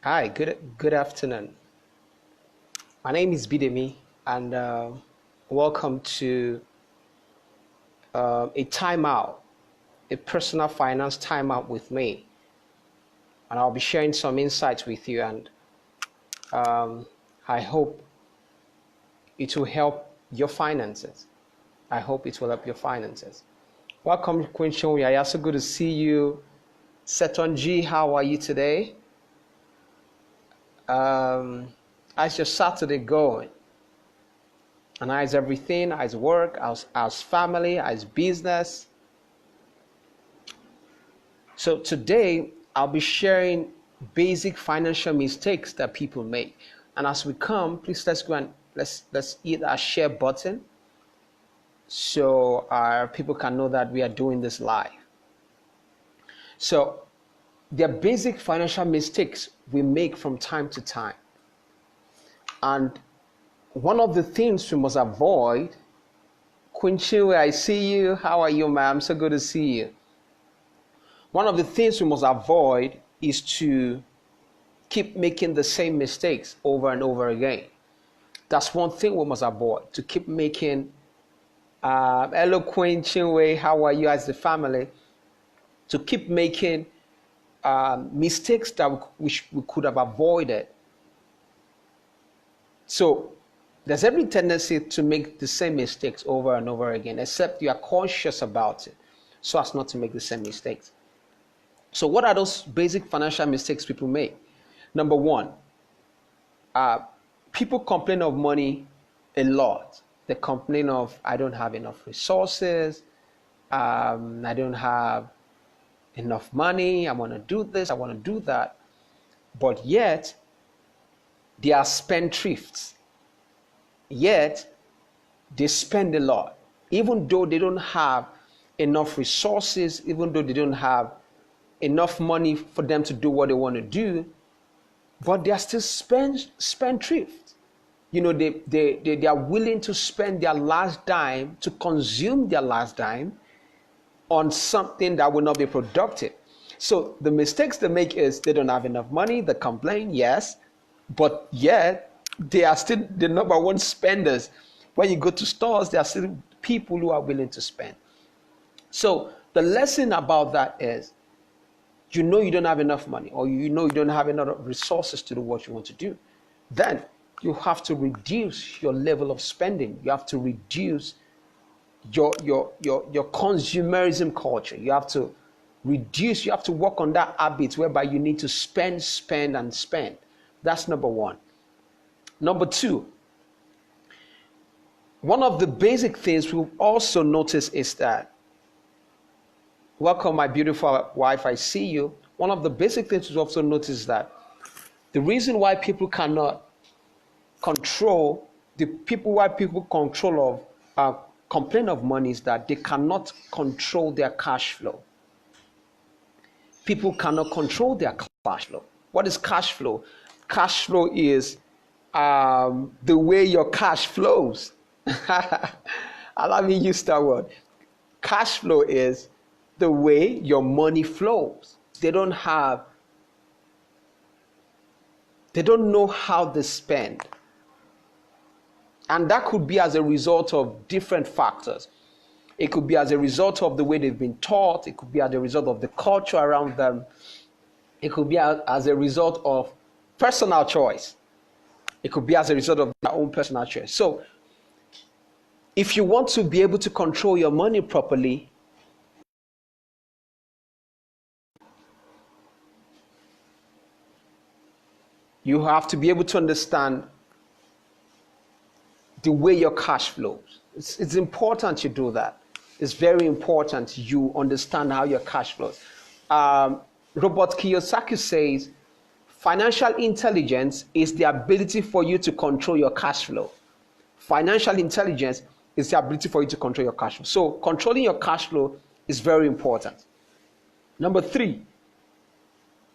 Hi, good afternoon. My name is Bidemi, and welcome to a timeout, a personal finance timeout with me. And I'll be sharing some insights with you, and um, I hope it will help your finances. I hope it will help your finances. Welcome, Queen Shonya. So good to see you. Seton G, how are you today? Um, how's your Saturday going? And how's everything? How's work? How's family? How's business? So today I'll be sharing basic financial mistakes that people make. And as we come, please let's go and let's hit our share button so our people can know that we are doing this live. So there are basic financial mistakes we make from time to time. And one of the things we must avoid, Queen Chinwe, I see you. How are you, ma'am? So good to see you. One of the things we must avoid is to keep making the same mistakes over and over again. That's one thing we must avoid, to keep making, hello Queen Chinwe, how are you as the family? To keep making mistakes that we could have avoided. So there's every tendency to make the same mistakes over and over again, except you are conscious about it so as not to make the same mistakes. So what are those basic financial mistakes people make? Number one, people complain of money a lot. They complain of, I don't have enough resources. I don't have enough money. I want to do this. I want to do that. But yet, they are spendthrifts. Yet, they spend a lot. Even though they don't have enough resources, even though they don't have enough money for them to do what they want to do, but they are still spendthrift. You know, they are willing to spend their last dime, to consume their last dime on something that will not be productive. So the mistakes they make is they don't have enough money, they complain, yes, but yet they are still the number one spenders. When you go to stores, there are still people who are willing to spend. So the lesson about that is, you know you don't have enough money, or you know you don't have enough resources to do what you want to do, then you have to reduce your level of spending. You have to reduce your consumerism culture. You have to reduce, you have to work on that habit whereby you need to spend, spend, and spend. That's number one. Number two, one of the basic things we've also noticed is that, welcome, my beautiful wife, I see you. One of the basic things we also notice that the reason why people cannot control, why people complain of money is that they cannot control their cash flow. People cannot control their cash flow. What is cash flow? Cash flow is the way your cash flows. Allow me to use that word. Cash flow is the way your money flows. They don't know how they spend. And that could be as a result of different factors. It could be as a result of the way they've been taught. It could be as a result of the culture around them. It could be as a result of personal choice. It could be as a result of their own personal choice. So if you want to be able to control your money properly, you have to be able to understand the way your cash flows. It's important you do that. It's very important you understand how your cash flows. Robert Kiyosaki says, financial intelligence is the ability for you to control your cash flow. Financial intelligence is the ability for you to control your cash flow. So controlling your cash flow is very important. Number three,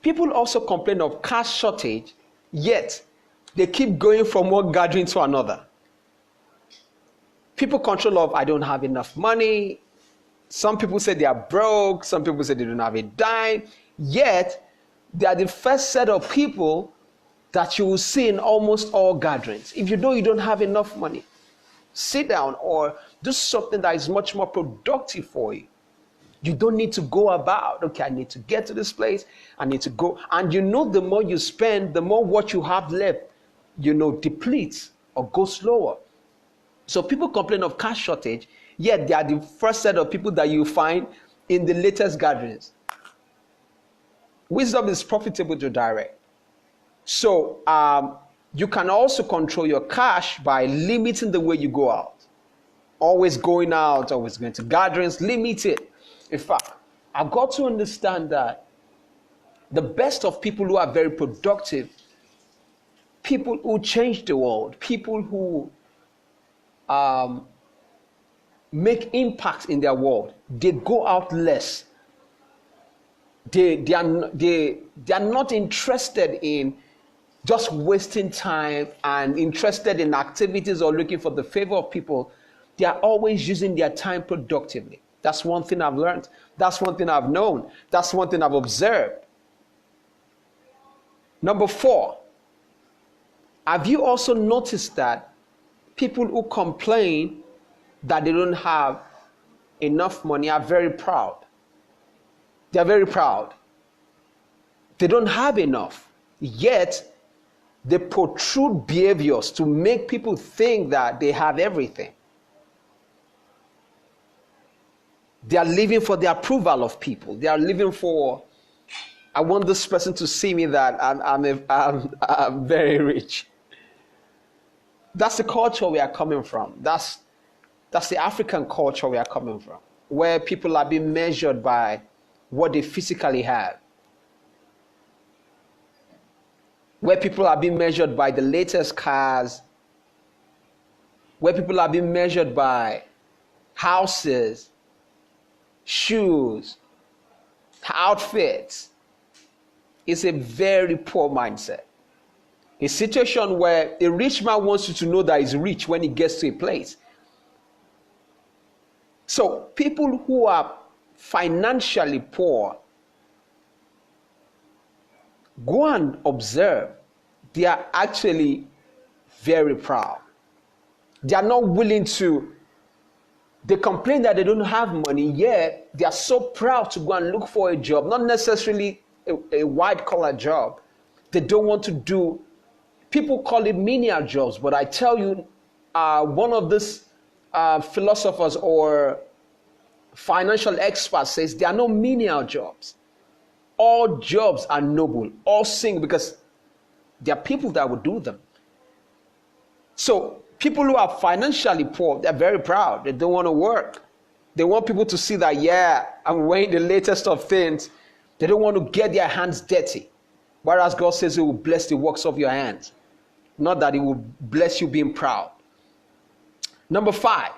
people also complain of cash shortage, yet they keep going from one gathering to another. People control of, I don't have enough money. Some people say they are broke. Some people say they don't have a dime. Yet, they are the first set of people that you will see in almost all gatherings. If you know you don't have enough money, sit down or do something that is much more productive for you. You don't need to go about, okay, I need to get to this place, I need to go. And you know, the more you spend, the more what you have left, depletes or goes slower. So people complain of cash shortage, yet they are the first set of people that you find in the latest gatherings. Wisdom is profitable to direct. So you can also control your cash by limiting the way you go out. Always going out, always going to gatherings, limit it. In fact, I've got to understand that the best of people who are very productive, people who change the world, people who make impact in their world, they go out less. They are not interested in just wasting time and interested in activities or looking for the favor of people. They are always using their time productively. That's one thing I've learned. That's one thing I've known. That's one thing I've observed. Number 4, have you also noticed that people who complain that they don't have enough money are very proud? They're very proud. They don't have enough, yet they protrude behaviors to make people think that they have everything. They are living for the approval of people. They are living for, I want this person to see me that I'm very rich. That's the culture we are coming from. That's the African culture we are coming from, where people are being measured by what they physically have, where people are being measured by the latest cars, where people are being measured by houses, shoes, outfits. It's a very poor mindset. A situation where a rich man wants you to know that he's rich when he gets to a place. So people who are financially poor, go and observe. They are actually very proud. They are not willing to. They complain that they don't have money, yet they are so proud to go and look for a job, not necessarily a white-collar job. They don't want to do, people call it menial jobs, but I tell you, one of these philosophers or financial experts says there are no menial jobs. All jobs are noble, all sing, because there are people that will do them. So people who are financially poor, they're very proud. They don't want to work. They want people to see that, yeah, I'm wearing the latest of things. They don't want to get their hands dirty. Whereas God says he will bless the works of your hands. Not that he will bless you being proud. Number 5,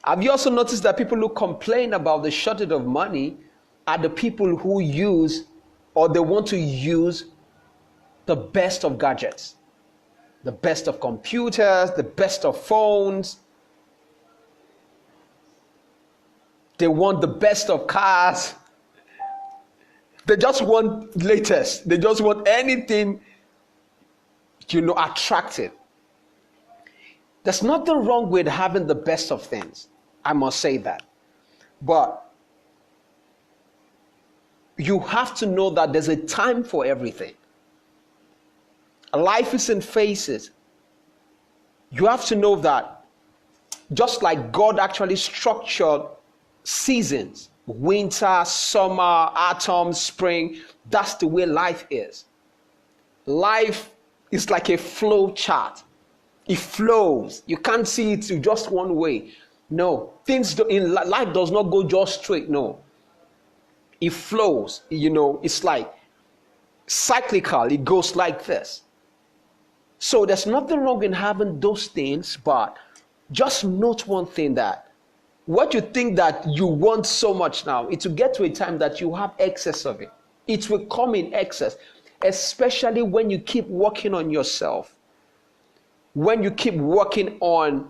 have you also noticed that people who complain about the shortage of money are the people who use, or they want to use, the best of gadgets? The best of computers, the best of phones. They want the best of cars. They just want latest. They just want anything, attractive. There's nothing wrong with having the best of things. I must say that. But you have to know that there's a time for everything. Life is in phases. You have to know that just like God actually structured seasons, winter, summer, autumn, spring, that's the way life is. Life is like a flow chart. It flows. You can't see it just one way. No, things in life does not go just straight. No, it flows. It's like cyclical. It goes like this. So there's nothing wrong in having those things, but just note one thing, that what you think that you want so much now, it will get to a time that you have excess of it. It will come in excess, especially when you keep working on yourself. When you keep working on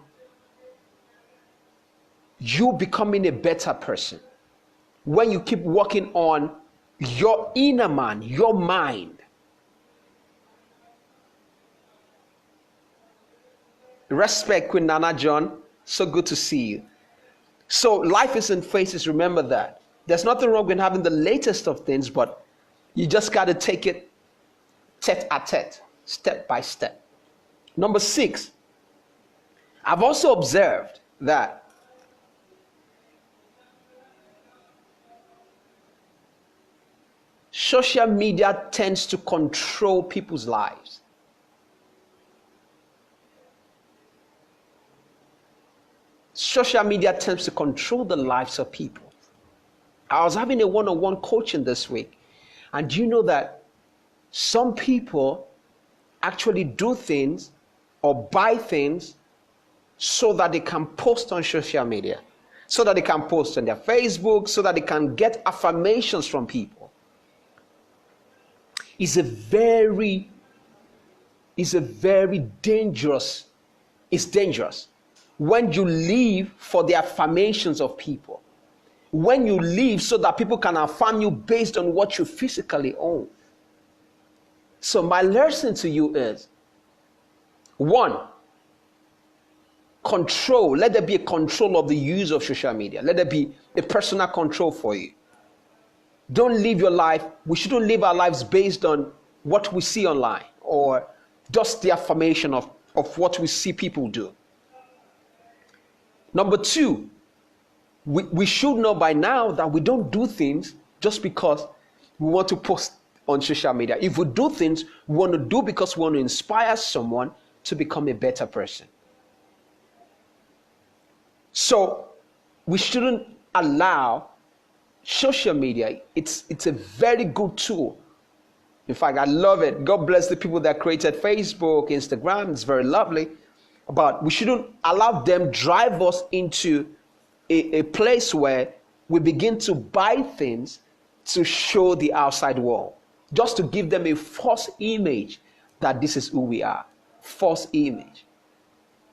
you becoming a better person. When you keep working on your inner man, your mind. Respect, Queen Nana John. So good to see you. So life is in phases. Remember that. There's nothing wrong with having the latest of things, but you just got to take it tete a tete, step by step. Number 6, I've also observed that social media tends to control people's lives. Social media tends to control the lives of people. I was having a one-on-one coaching this week, and do you know that some people actually do things or buy things so that they can post on social media, so that they can post on their Facebook, so that they can get affirmations from people. It's a very dangerous, it's dangerous when you live for the affirmations of people. When you live so that people can affirm you based on what you physically own. So my lesson to you is, 1, control. Let there be a control of the use of social media. Let there be a personal control for you. Don't live your life. We shouldn't live our lives based on what we see online or just the affirmation of what we see people do. Number 2, we should know by now that we don't do things just because we want to post on social media. If we do things, we want to do because we want to inspire someone to become a better person. So we shouldn't allow social media. It's a very good tool. In fact, I love it. God bless the people that created Facebook, Instagram. It's very lovely. But we shouldn't allow them drive us into a place where we begin to buy things to show the outside world, just to give them a false image that this is who we are. False image.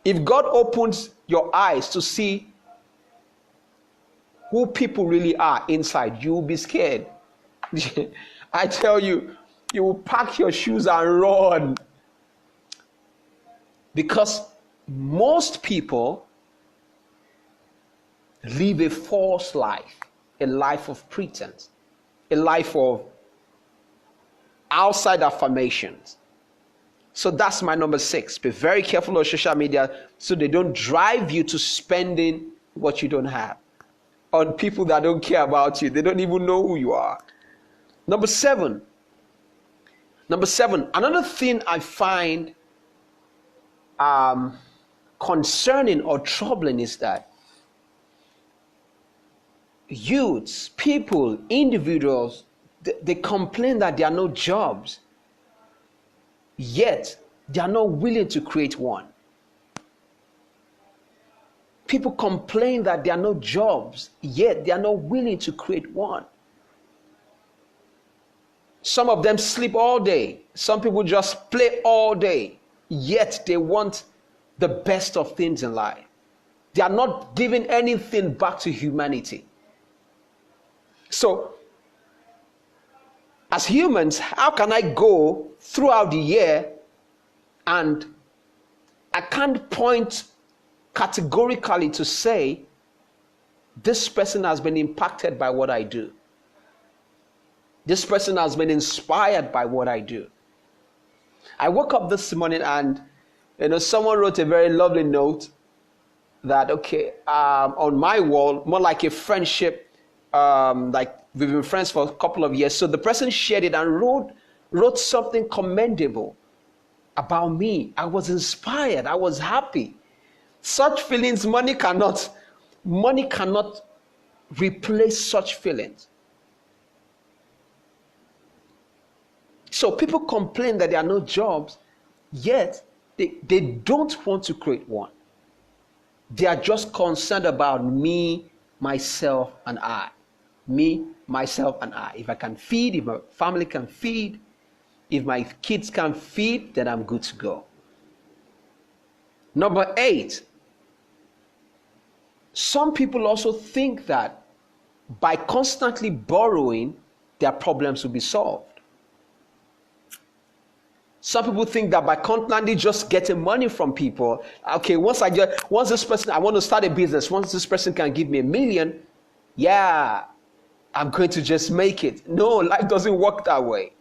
If God opens your eyes to see who people really are inside, you will be scared. I tell you, you will pack your shoes and run. Because most people live a false life, a life of pretense, a life of outside affirmations. So that's my number 6. Be very careful of social media so they don't drive you to spending what you don't have on people that don't care about you. They don't even know who you are. Number 7, another thing I find concerning or troubling is that youths, people, individuals, they complain that there are no jobs, yet they are not willing to create one. People complain that there are no jobs, yet they are not willing to create one. Some of them sleep all day. Some people just play all day, yet they want the best of things in life. They are not giving anything back to humanity. So, as humans, how can I go throughout the year and I can't point categorically to say this person has been impacted by what I do. This person has been inspired by what I do. I woke up this morning and someone wrote a very lovely note that, on my wall, more like a friendship, like we've been friends for a couple of years. So the person shared it and wrote something commendable about me. I was inspired. I was happy. Such feelings, money cannot replace such feelings. So people complain that there are no jobs, yet they don't want to create one. They are just concerned about me, myself, and I. Me, myself, and I. If I can feed, if my family can feed, if my kids can feed, then I'm good to go. Number 8, some people also think that by constantly borrowing, their problems will be solved. Some people think that by constantly just getting money from people, okay, once this person, I want to start a business, once this person can give me $1 million, yeah, I'm going to just make it. No, life doesn't work that way.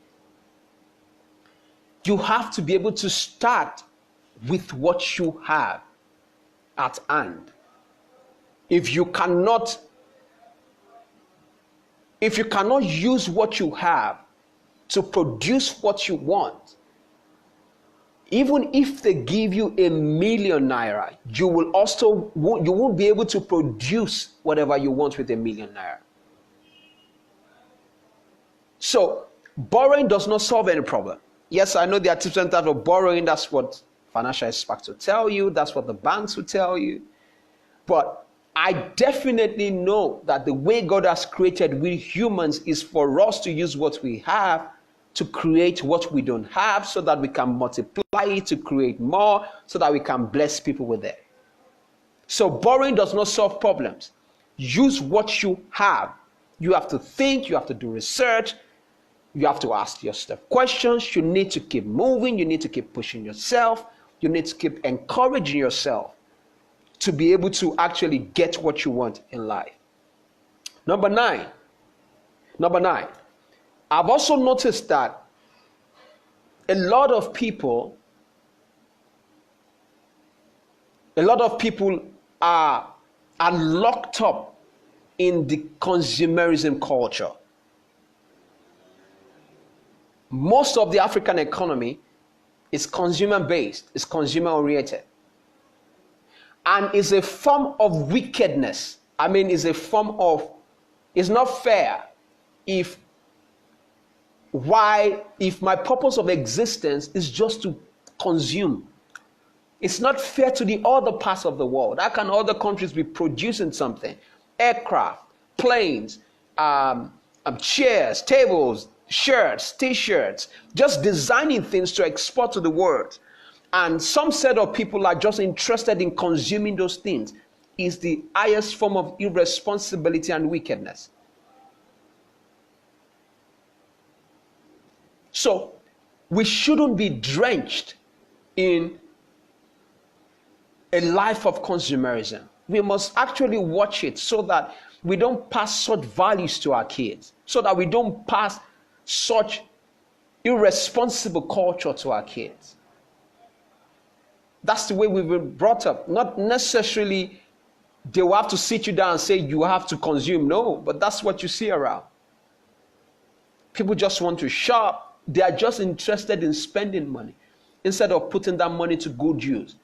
You have to be able to start with what you have at hand. If you cannot use what you have to produce what you want, even if they give you ₦1 million, you won't be able to produce whatever you want with ₦1 million. So borrowing does not solve any problem. Yes, I know there are different types of borrowing. That's what financial experts will tell you. That's what the banks will tell you. But I definitely know that the way God has created we humans is for us to use what we have to create what we don't have, so that we can multiply it to create more, so that we can bless people with it. So borrowing does not solve problems. Use what you have. You have to think, you have to do research, you have to ask yourself questions, you need to keep moving, you need to keep pushing yourself, you need to keep encouraging yourself to be able to actually get what you want in life. Number nine, I've also noticed that a lot of people are locked up in the consumerism culture. Most of the African economy is consumer-based, is consumer-oriented, and is a form of wickedness. I mean, it's not fair if my purpose of existence is just to consume. It's not fair to the other parts of the world. How can other countries be producing something? Aircraft, planes, chairs, tables, shirts, t-shirts, just designing things to export to the world. And some set of people are just interested in consuming those things. Is the highest form of irresponsibility and wickedness. So we shouldn't be drenched in a life of consumerism. We must actually watch it so that we don't pass such values to our kids, so that we don't pass such irresponsible culture to our kids. That's the way we've been brought up. Not necessarily they will have to sit you down and say you have to consume. No, but that's what you see around. People just want to shop. They are just interested in spending money instead of putting that money to good use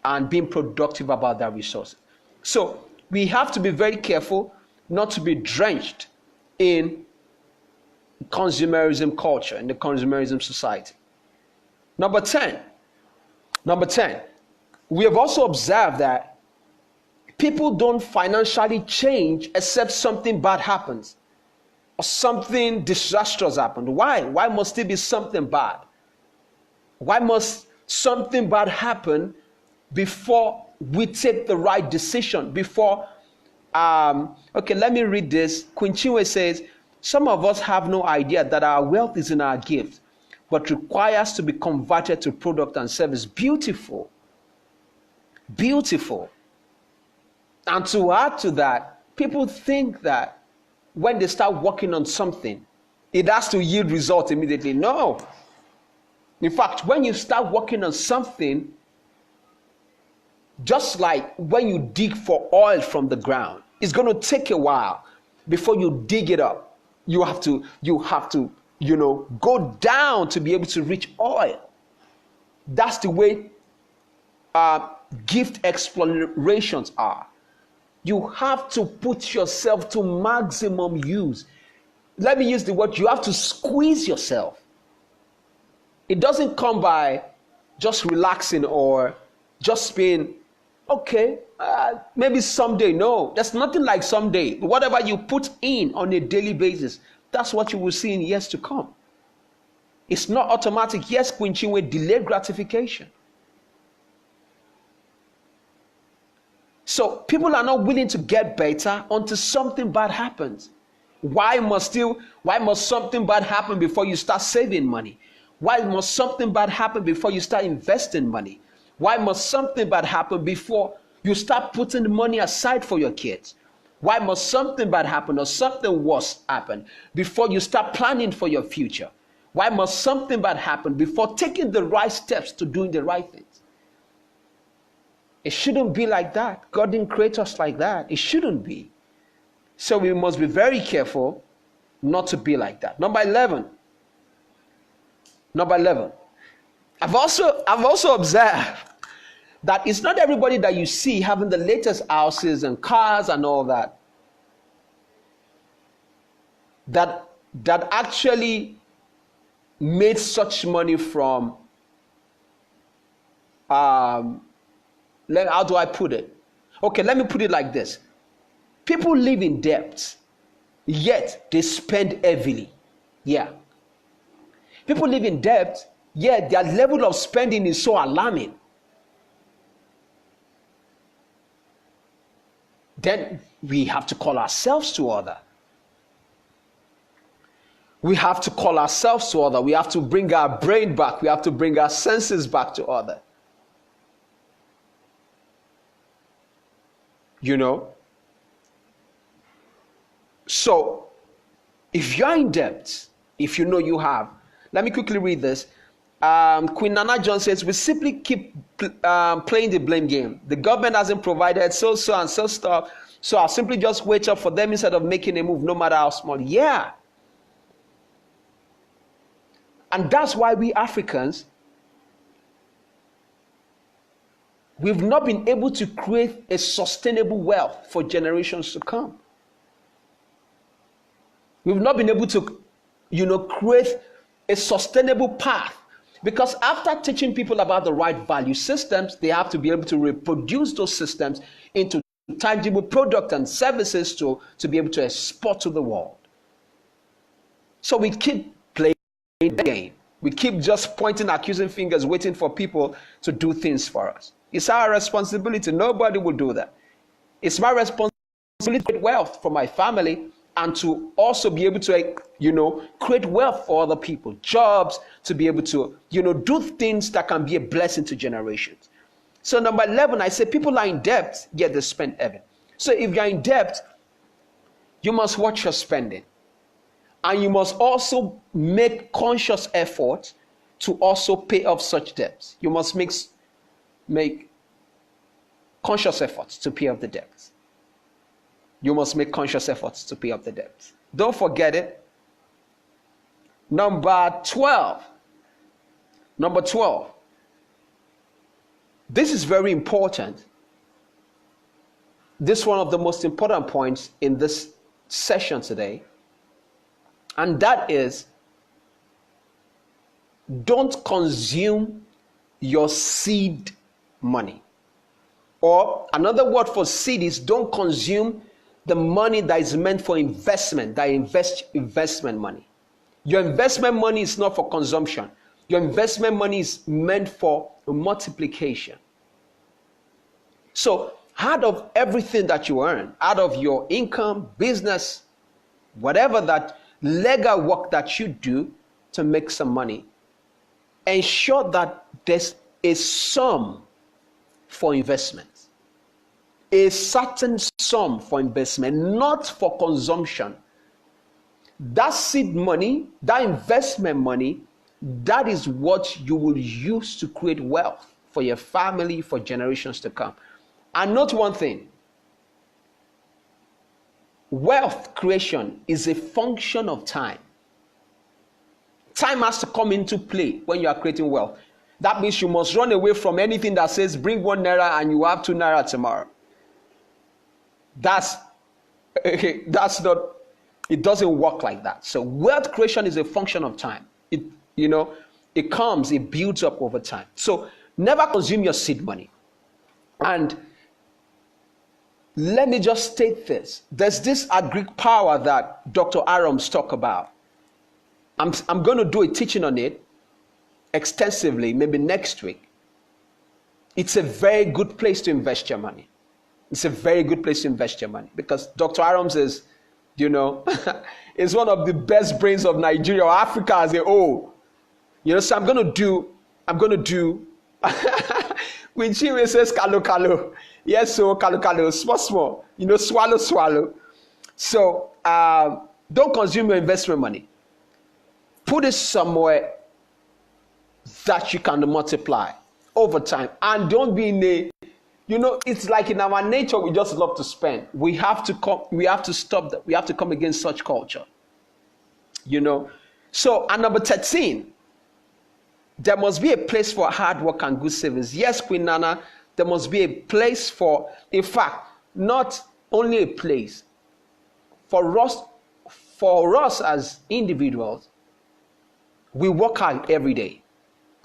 and being productive about their resources. So we have to be very careful not to be drenched in consumerism culture, in the consumerism society. Number 10, we have also observed that people don't financially change except something bad happens or something disastrous happens. Why? Why must it be something bad? Why must something bad happen before we take the right decision? Okay, let me read this. Queen Chinwe says, some of us have no idea that our wealth is in our gift, but requires to be converted to product and service. Beautiful. Beautiful. And to add to that, people think that when they start working on something, it has to yield results immediately. No. In fact, when you start working on something, just like when you dig for oil from the ground, it's going to take a while before you dig it up. You have to, go down to be able to reach oil. That's the way gift explorations are. You have to put yourself to maximum use. Let me use the word, you have to squeeze yourself. It doesn't come by just relaxing or just being, okay, maybe someday. No, there's nothing like someday. Whatever you put in on a daily basis, that's what you will see in years to come. It's not automatic. Yes, Queen Chinwe, delayed gratification. So people are not willing to get better until something bad happens. Why must something bad happen before you start saving money? Why must something bad happen before you start investing money? Why must something bad happen before you start putting money aside for your kids? Why must something bad happen or something worse happen before you start planning for your future? Why must something bad happen before taking the right steps to doing the right things? It shouldn't be like that. God didn't create us like that. It shouldn't be. So we must be very careful not to be like that. Number 11. I've also observed that it's not everybody that you see having the latest houses and cars and all that actually made such money from how do I put it? Okay, let me put it like this. People live in debt, yet they spend heavily. Yeah. People live in debt, yet their level of spending is so alarming. Then we have to call ourselves to order. We have to call ourselves to order. We have to bring our brain back. We have to bring our senses back to order. You know? So, if you're in debt, if you know you have, let me quickly read this. Queen Nana John says, we simply keep playing the blame game. The government hasn't provided so and so stuff, so I'll simply just wait up for them instead of making a move, no matter how small. Yeah. And that's why we Africans, we've not been able to create a sustainable wealth for generations to come. We've not been able to, create a sustainable path. Because after teaching people about the right value systems, they have to be able to reproduce those systems into tangible products and services to be able to export to the world. So we keep playing the game. We keep just pointing accusing fingers, waiting for people to do things for us. It's our responsibility. Nobody will do that. It's my responsibility to create wealth for my family and to also be able to, create wealth for other people, jobs, to be able to, do things that can be a blessing to generations. So number 11, I say people are in debt, yet they spend heaven. So if you're in debt, you must watch your spending. And you must also make conscious effort to also pay off such debts. You must make conscious efforts to pay off the debts. You must make conscious efforts to pay off the debts. Don't forget it. Number 12. This is very important. This is one of the most important points in this session today. And that is, don't consume your seed money. Or another word for seed is don't consume the money that is meant for investment, that investment money. Your investment money is not for consumption. Your investment money is meant for multiplication. So out of everything that you earn, out of your income, business, whatever that legal work that you do to make some money, ensure that there's a sum for investment. A certain sum for investment, not for consumption. That seed money, that investment money, that is what you will use to create wealth for your family for generations to come. And note one thing. Wealth creation is a function of time. Time has to come into play when you are creating wealth. That means you must run away from anything that says bring 1 naira and you have 2 naira tomorrow. That's not, it doesn't work like that. So wealth creation is a function of time. It comes, it builds up over time. So never consume your seed money. And let me just state this. There's this agric power that Dr. Arams talk about. I'm going to do a teaching on it extensively, maybe next week. It's a very good place to invest your money. It's a very good place to invest your money because Dr. Arams is, is one of the best brains of Nigeria or Africa as a whole. So I'm going to do, when she says, kalo. Yes, so kalo, small, swallow. So don't consume your investment money. Put it somewhere that you can multiply over time. And don't be in a, it's like in our nature, we just love to spend. We have to stop that. We have to come against such culture. So, and number 13, there must be a place for hard work and good savings. Yes, Queen Nana, there must be a place for, in fact, not only a place, for us as individuals, we work hard every day.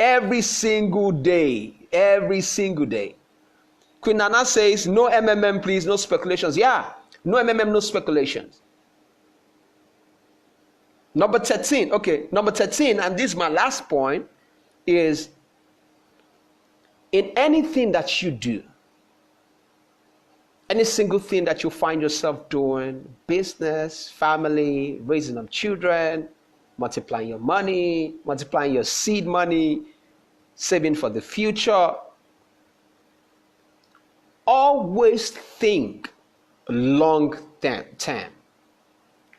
Every single day. Queen Nana says, no MMM, please, no speculations. Yeah, no MMM, no speculations. Number 13, and this is my last point, is in anything that you do, any single thing that you find yourself doing, business, family, raising of children, multiplying your money, multiplying your seed money, saving for the future, always think long term.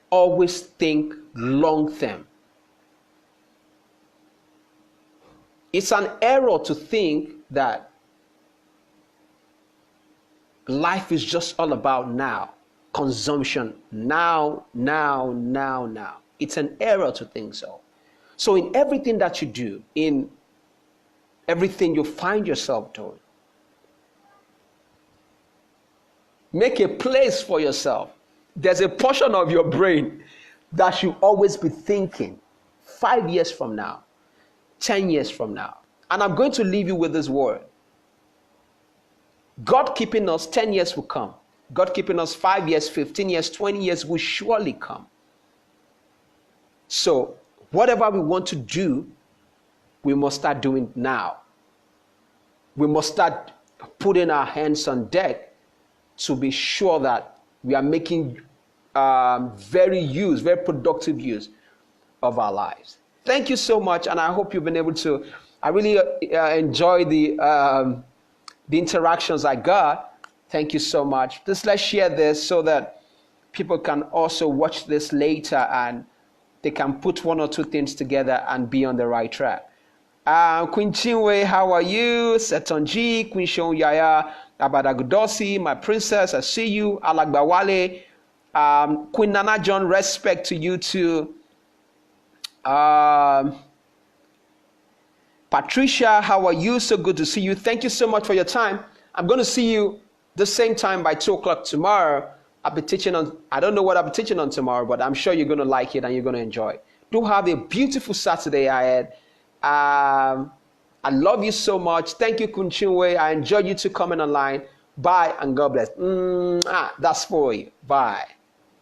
Always think long term. It's an error to think that life is just all about now, consumption, now. It's an error to think so. So in everything that you do, in everything you find yourself doing, make a place for yourself. There's a portion of your brain that should always be thinking 5 years from now, 10 years from now. And I'm going to leave you with this word. God keeping us 10 years will come. God keeping us 5 years, 15 years, 20 years will surely come. So whatever we want to do, we must start doing now. We must start putting our hands on deck to be sure that we are making very productive use of our lives. Thank you so much, and I hope you've been able to. I really enjoy the interactions I got. Thank you so much. Just let's share this so that people can also watch this later and they can put one or two things together and be on the right track. Queen Chinwe, how are you? Setonji, Queen Shon Yaya, Abadagudosi, my princess, I see you. Alagbawale, Queen Nana John, respect to you too. Patricia, how are you? So good to see you. Thank you so much for your time. I'm going to see you the same time by 2 o'clock tomorrow. I'll be teaching on, I don't know what I'll be teaching on tomorrow, but I'm sure you're going to like it and you're going to enjoy it. Do have a beautiful Saturday ahead. I love you so much. Thank you, Kunchinwe. I enjoyed you two coming online. Bye and God bless. That's for you. Bye.